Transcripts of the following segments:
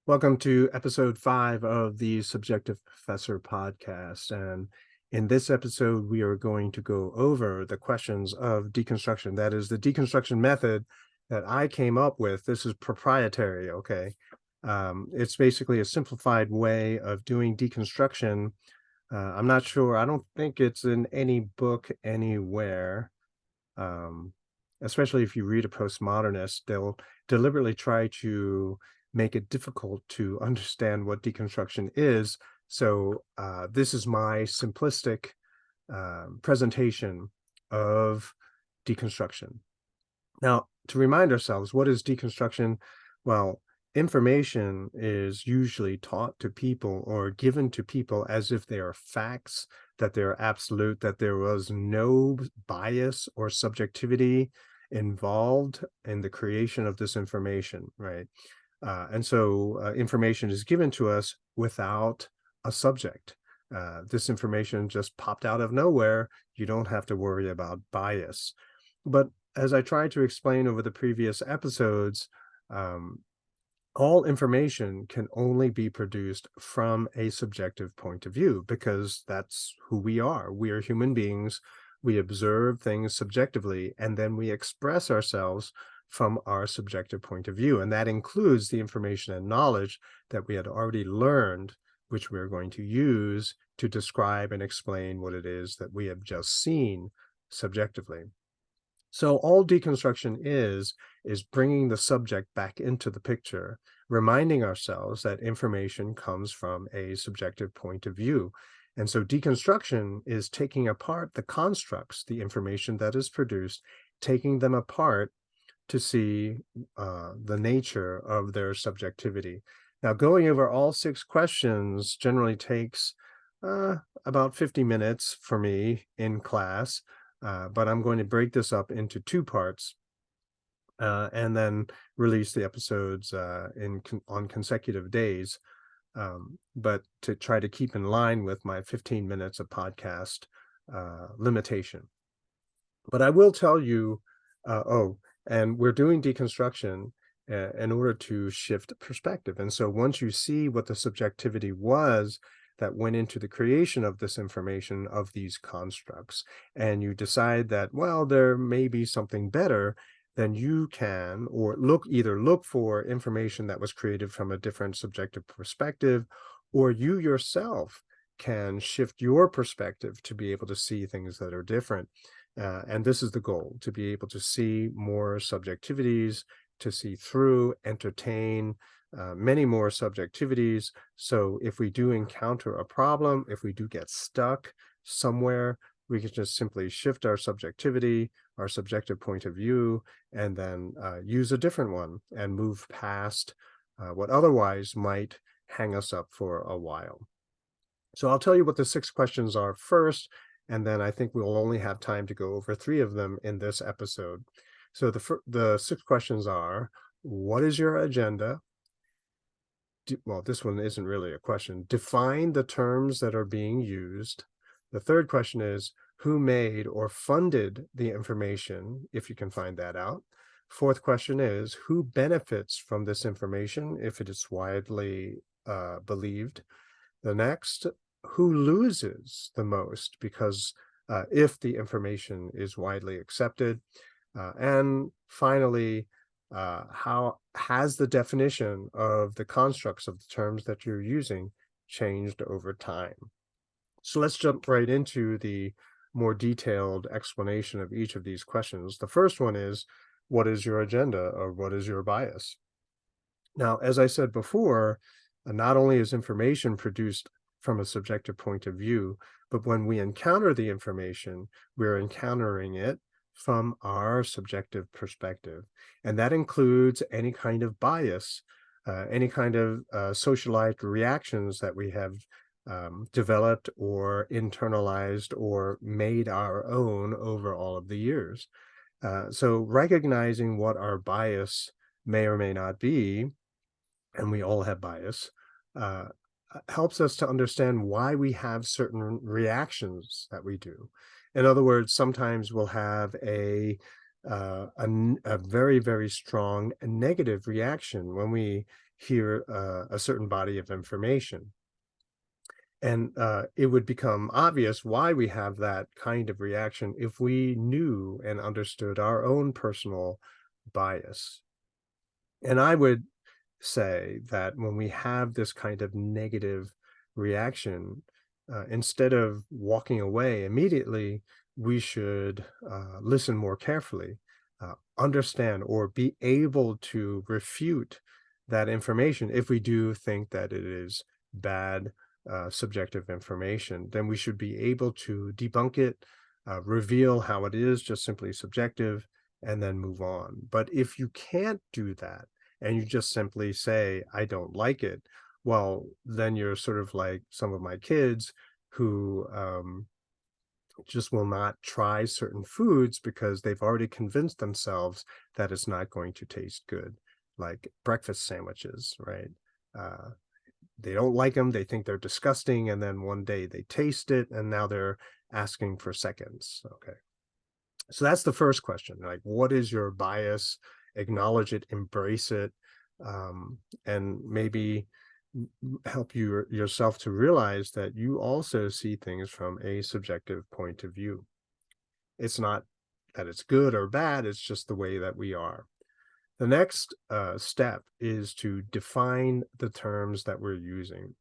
Welcome to episode 5 of the Subjective Professor podcast. And in this episode, we are going to go over the questions of deconstruction. That is the deconstruction method that I came up with. This is proprietary, okay? It's basically a simplified way of doing deconstruction. I'm not sure. I don't think it's in any book anywhere. Um, Especially if you read a postmodernist, they'll deliberately try to make it difficult to understand what deconstruction is. So this is my simplistic presentation of deconstruction. Now, to remind ourselves, what is deconstruction? Well, information is usually taught to people or given to people as if they are facts, that they're absolute, that there was no bias or subjectivity involved in the creation of this information, right? And so information is given to us without a subject. This information just popped out of nowhere. You don't have to worry about bias. But as I tried to explain over the previous episodes, um, all information can only be produced from a subjective point of view because that's who we are. We are human beings. We observe things subjectively, and then we express ourselves from our subjective point of view. And that includes the information and knowledge that we had already learned, which we're going to use to describe and explain what it is that we have just seen subjectively. So all deconstruction is bringing the subject back into the picture, reminding ourselves that information comes from a subjective point of view. And so deconstruction is taking apart the constructs, the information that is produced, taking them apart to see the nature of their subjectivity. Now, going over all 6 questions generally takes about 50 minutes for me in class, but I'm going to break this up into 2 parts and then release the episodes on consecutive days, but to try to keep in line with my 15 minutes of podcast limitation. But I will tell you, and we're doing deconstruction in order to shift perspective. And so once you see what the subjectivity was that went into the creation of this information, of these constructs, and you decide that, well, there may be something better, then you can or either look for information that was created from a different subjective perspective, or you yourself can shift your perspective to be able to see things that are different. And this is the goal, to be able to see more subjectivities, to see through, entertain many more subjectivities. So if we do encounter a problem, if we do get stuck somewhere, we can just simply shift our subjectivity, our subjective point of view, and then use a different one and move past what otherwise might hang us up for a while. So I'll tell you what the 6 questions are first, and then I think we'll only have time to go over 3 of them in this episode. So the 6 questions are: what is your agenda? Well, this one isn't really a question. Define the terms that are being used. The third question is: who made or funded the information, if you can find that out? Fourth question is: who benefits from this information, if it is widely believed? The next: who loses the most because if the information is widely accepted? And finally, how has the definition of the constructs of the terms that you're using changed over time? So let's jump right into the more detailed explanation of each of these questions. The first one is: what is your agenda, or what is your bias? Now, as I said before, not only is information produced from a subjective point of view, but when we encounter the information, we're encountering it from our subjective perspective. And that includes any kind of bias, any kind of socialized reactions that we have developed or internalized or made our own over all of the years. So recognizing what our bias may or may not be, and we all have bias, uh, helps us to understand why we have certain reactions that we do. In other words, sometimes we'll have a very, very strong negative reaction when we hear a certain body of information. And it would become obvious why we have that kind of reaction if we knew and understood our own personal bias. And I would say that when we have this kind of negative reaction, instead of walking away immediately, we should listen more carefully, understand, or be able to refute that information. If we do think that it is bad, subjective information, then we should be able to debunk it, reveal how it is just simply subjective, and then move on. But if you can't do that, and you just simply say, I don't like it, well, then you're sort of like some of my kids who just will not try certain foods because they've already convinced themselves that it's not going to taste good, like breakfast sandwiches, right? Uh, they don't like them, they think they're disgusting, and then one day they taste it, and now they're asking for seconds. Okay. So that's the first question. Like, what is your bias? Acknowledge it, embrace it, and maybe help you yourself to realize that you also see things from a subjective point of view. It's not that it's good or bad, it's just the way that we are. The next step is to define the terms that we're using.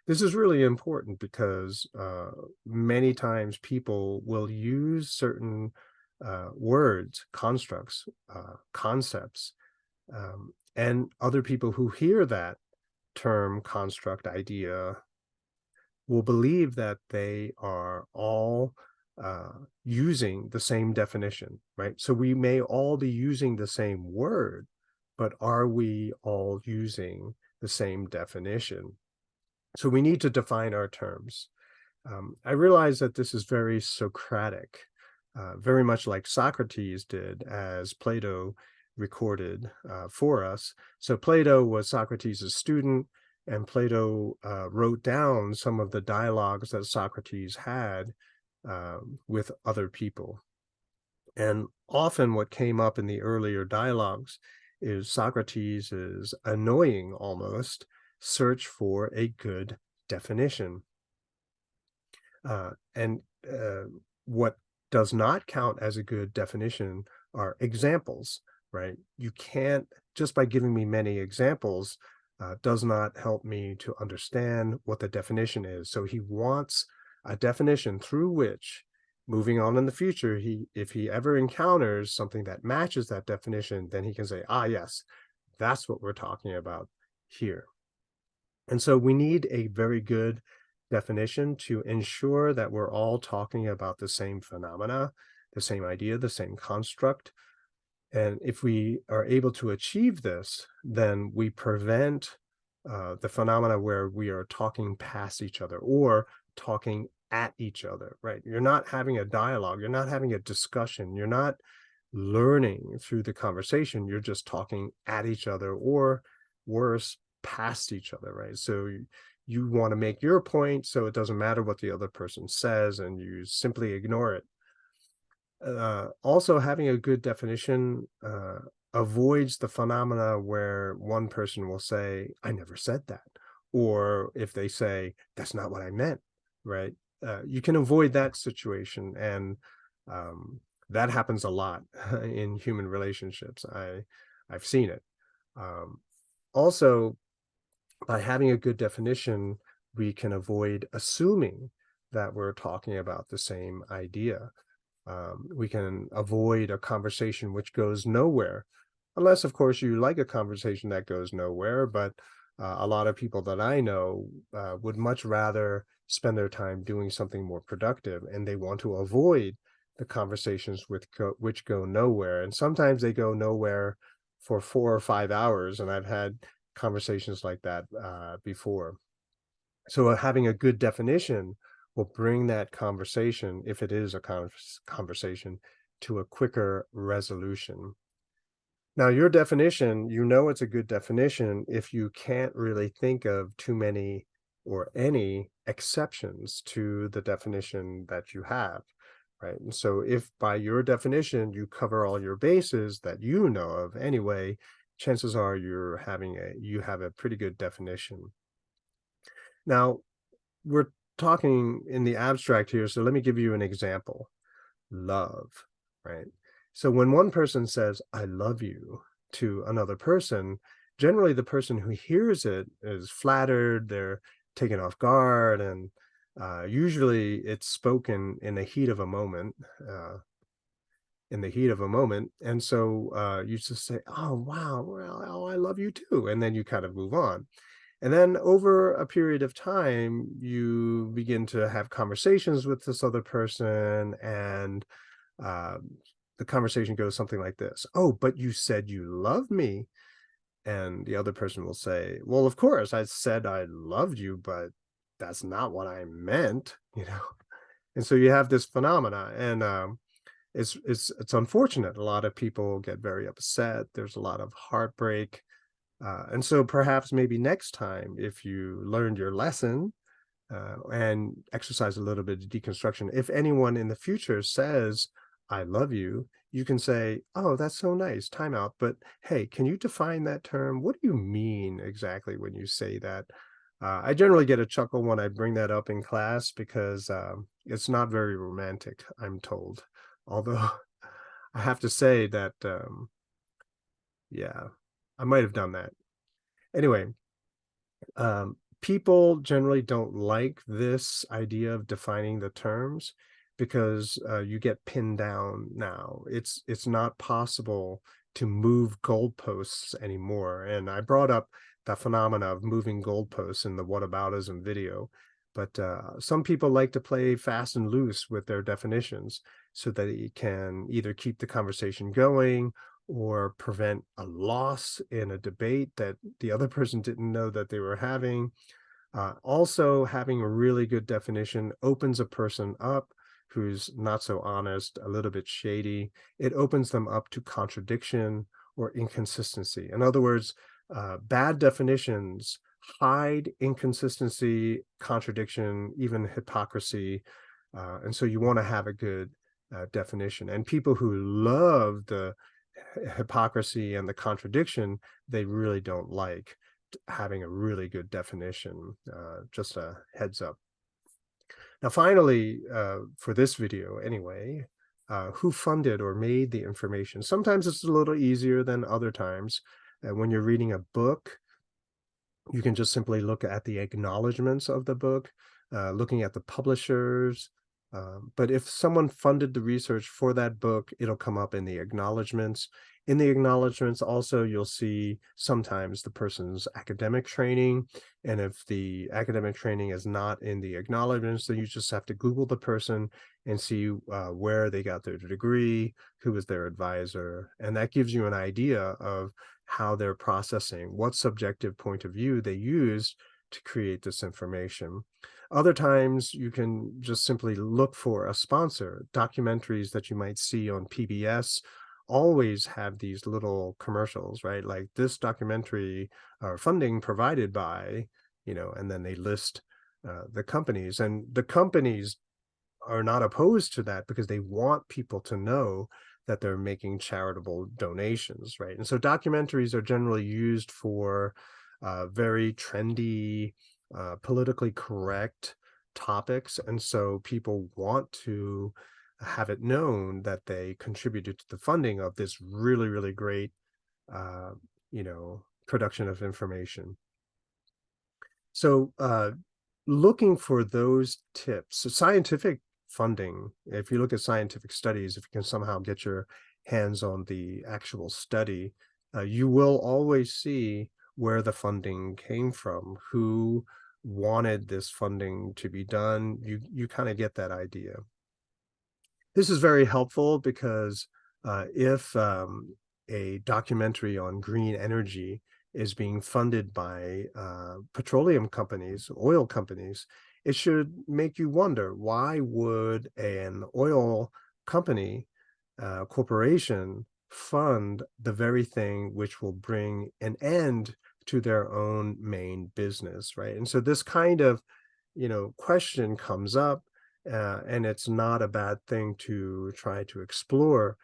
This is really important because many times people will use certain words, constructs, concepts, and other people who hear that term, construct, idea will believe that they are all using the same definition, right? So we may all be using the same word, but are we all using the same definition? So we need to define our terms. I realize that this is very Socratic, very much like Socrates did, as Plato recorded for us. So Plato was Socrates' student, and Plato wrote down some of the dialogues that Socrates had with other people. And often what came up in the earlier dialogues is Socrates' annoying almost search for a good definition. And what does not count as a good definition are examples, right? You can't, just by giving me many examples, does not help me to understand what the definition is. So he wants a definition through which, moving on in the future, if he ever encounters something that matches that definition, then he can say, ah, yes, that's what we're talking about here. And so we need a very good definition to ensure that we're all talking about the same phenomena, the same idea, the same construct. And if we are able to achieve this, then we prevent the phenomena where we are talking past each other or talking at each other, right? You're not having a dialogue, you're not having a discussion, you're not learning through the conversation, you're just talking at each other or worse, past each other, right? So you want to make your point, so it doesn't matter what the other person says, and you simply ignore it. Also, having a good definition avoids the phenomena where one person will say, I never said that. Or if they say, that's not what I meant, right? You can avoid that situation. And that happens a lot in human relationships. I've seen it. Also, by having a good definition, we can avoid assuming that we're talking about the same idea. We can avoid a conversation which goes nowhere, unless, of course, you like a conversation that goes nowhere. But a lot of people that I know would much rather spend their time doing something more productive, and they want to avoid the conversations which go nowhere. And sometimes they go nowhere for 4 or 5 hours, and I've had conversations like that before. So having a good definition will bring that conversation, if it is a conversation, to a quicker resolution. Now, your definition, you know it's a good definition if you can't really think of too many or any exceptions to the definition that you have. right? And so if by your definition you cover all your bases that you know of anyway, chances are you have a pretty good definition. Now, we're talking in the abstract here, so let me give you an example. Love, right? So when one person says, I love you to another person, generally the person who hears it is flattered, they're taken off guard, and usually it's spoken in the heat of a moment. And so you just say, oh wow, well, oh, I love you too, and then you kind of move on. And then over a period of time, you begin to have conversations with this other person, and um, the conversation goes something like this. Oh, but you said you love me. And the other person will say, well, of course, I said I loved you, but that's not what I meant, you know? And so you have this phenomena, and it's unfortunate. A lot of people get very upset. There's a lot of heartbreak. And so perhaps maybe next time, if you learned your lesson and exercise a little bit of deconstruction. If anyone in the future says, I love you, you can say, oh, that's so nice, time out. But hey, can you define that term? What do you mean exactly when you say that? I generally get a chuckle when I bring that up in class because it's not very romantic, I'm told. Although I have to say that, yeah, I might have done that. Anyway, people generally don't like this idea of defining the terms because you get pinned down now. It's not possible to move goalposts anymore. And I brought up the phenomena of moving goalposts in the whataboutism video. But some people like to play fast and loose with their definitions so that it can either keep the conversation going or prevent a loss in a debate that the other person didn't know that they were having. Also, having a really good definition opens a person up who's not so honest, a little bit shady. It opens them up to contradiction or inconsistency. In other words, bad definitions hide inconsistency, contradiction, even hypocrisy. And so you want to have a good definition. And people who love the hypocrisy and the contradiction, they really don't like having a really good definition. Just a heads up. Now, finally, for this video anyway, who funded or made the information? Sometimes it's a little easier than other times. When you're reading a book, you can just simply look at the acknowledgments of the book, looking at the publishers. But if someone funded the research for that book, it'll come up in the acknowledgments. In the acknowledgments, also, you'll see sometimes the person's academic training. And if the academic training is not in the acknowledgments, then you just have to Google the person and see where they got their degree, who was their advisor. And that gives you an idea of how they're processing, what subjective point of view they used to create this information. Other times you can just simply look for a sponsor. Documentaries that you might see on PBS always have these little commercials, right? Like this documentary or funding provided by, and then they list the companies, and the companies are not opposed to that because they want people to know that they're making charitable donations, right? And so documentaries are generally used for very trendy, politically correct topics. And so people want to have it known that they contributed to the funding of this really, really great, uh, production of information. So looking for those tips, so scientific funding, if you look at scientific studies, if you can somehow get your hands on the actual study, you will always see where the funding came from, who wanted this funding to be done. You kind of get that idea. This is very helpful because if a documentary on green energy is being funded by petroleum companies, oil companies, it should make you wonder, why would an oil company, corporation, fund the very thing which will bring an end to their own main business, right? And so this kind of, question comes up, and it's not a bad thing to try to explore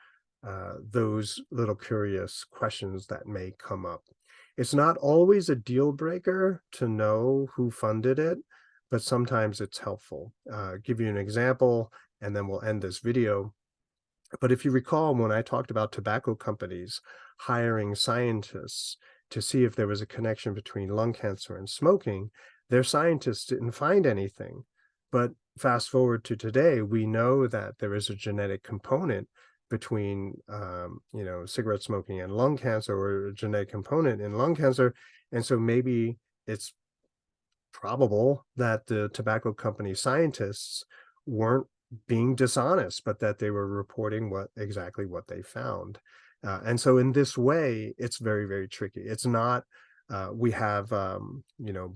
those little curious questions that may come up. It's not always a deal breaker to know who funded it, but sometimes it's helpful. Give you an example, and then we'll end this video. But if you recall, when I talked about tobacco companies hiring scientists to see if there was a connection between lung cancer and smoking, their scientists didn't find anything. But fast forward to today, we know that there is a genetic component between, cigarette smoking and lung cancer, or a genetic component in lung cancer. And so maybe it's probable that the tobacco company scientists weren't being dishonest, but that they were reporting exactly what they found. And so in this way, it's very, very tricky. It's not, we have,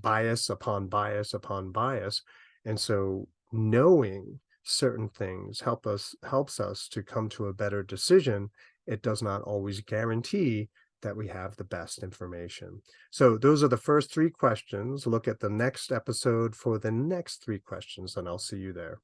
bias upon bias upon bias. And so knowing certain things helps us to come to a better decision. It does not always guarantee that we have the best information. So those are the first three questions. Look at the next episode for the next three questions, and I'll see you there.